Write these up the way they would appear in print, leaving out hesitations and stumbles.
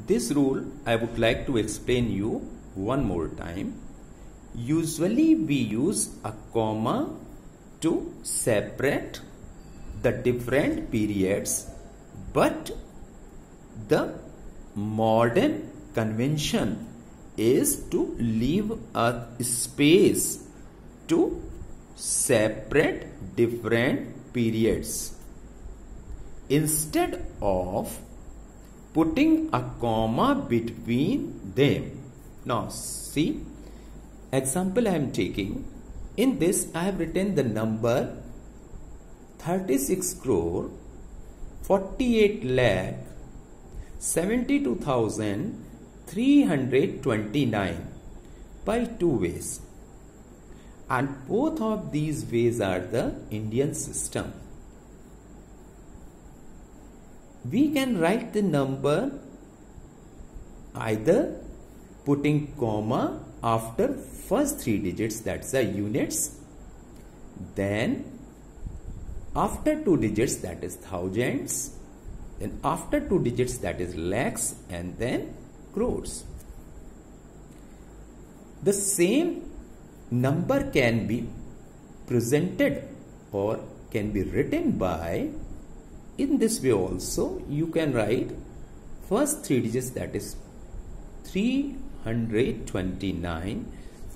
This rule I would like to explain you one more time. Usually we use a comma to separate the different periods, but the modern convention is to leave a space to separate different periods. Instead of putting a comma between them. Now see, example I am taking. In this I have written the number 36 crore 48 lakh 72,329 by two ways, and both of these ways are the Indian system. We can write the number either putting comma after first three digits, that's the units, then after two digits, that is thousands, then after two digits, that is lakhs, and then crores. The same number can be presented or can be written by in this way also. You can write first three digits, that is 329,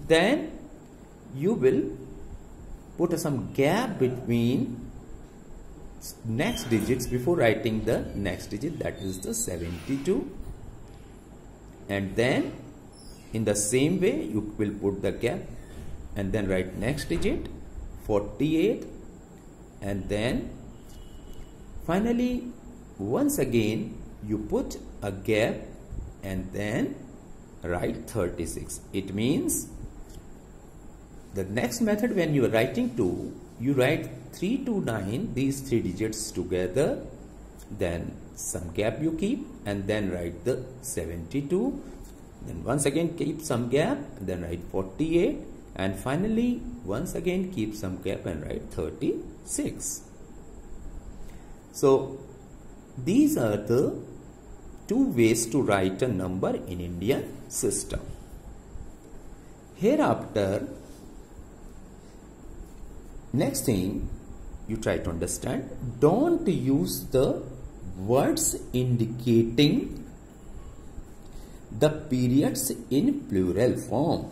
then you will put some gap between next digits before writing the next digit, that is the 72, and then in the same way you will put the gap and then write next digit 48, and then finally once again you put a gap and then write 36. It means the next method, when you are writing 2, you write 329, these three digits together, then some gap you keep, and then write the 72, then once again keep some gap, then write 48, and finally once again keep some gap and write 36. So these are the two ways to write a number in Indian system. Hereafter, next thing you try to understand, don't use the words indicating the periods in plural form.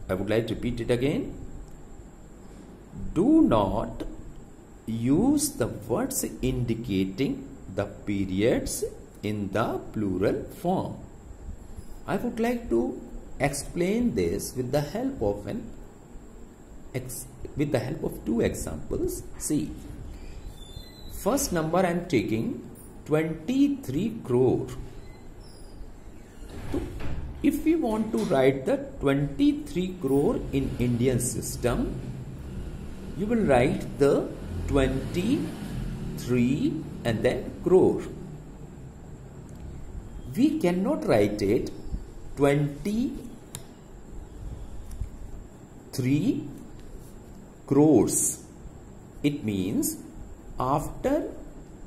I would like to repeat it again. Do not use the words indicating the periods in the plural form. I would like to explain this with the help of two examples. See, first number I am taking 23 crore. So, if we want to write the 23 crore in Indian system, you will write the 23 and then crore. We cannot write it 23 crores. It means after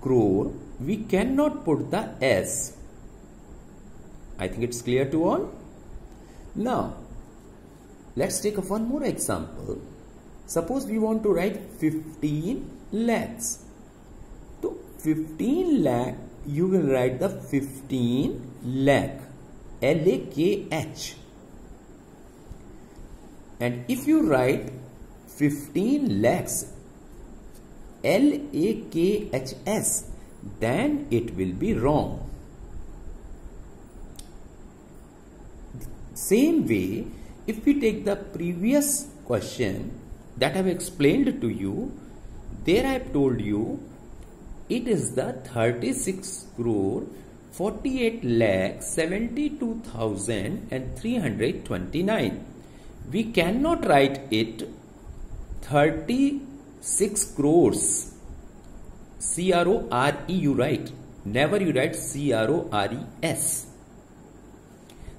crore we cannot put the S. I think it's clear to all. Now let's take one more example. Suppose we want to write 15 lakhs. So 15 lakh, you will write the 15 lakh, L-A-K-H. And if you write 15 lakhs, L-A-K-H-S, then it will be wrong. Same way, if we take the previous question that I have explained to you, there I have told you it is the 36 crore 48 lakh 72,329. We cannot write it 36 crores. C-R-O-R-E you write. Never you write C-R-O-R-E-S.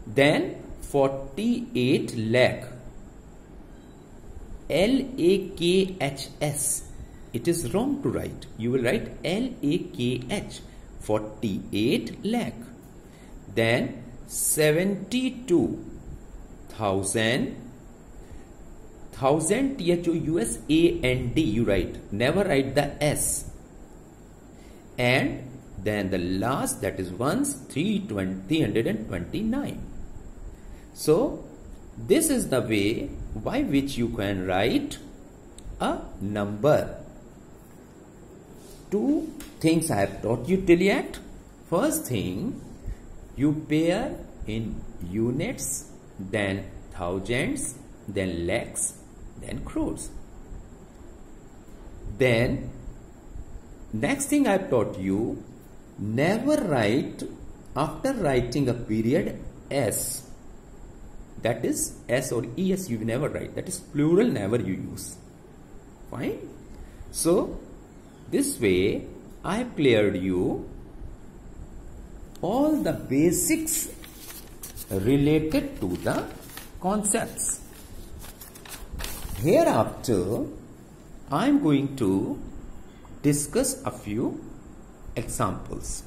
Then 48 lakh, L-A-K-H-S. It is wrong to write. You will write L-A-K-H. 48 lakh. Then 72,000. Thousand, THOUSAND you write. Never write the S. And then the last, that is ones, 329. So this is the way by which you can write a number. Two things I have taught you till yet. First thing, you pair in units, then thousands, then lakhs, then crores. Then next thing I have taught you, never write after writing a period S. That is S or ES you never write. That is plural, never you use. Fine. So this way I have cleared you all the basics related to the concepts. Hereafter, I am going to discuss a few examples.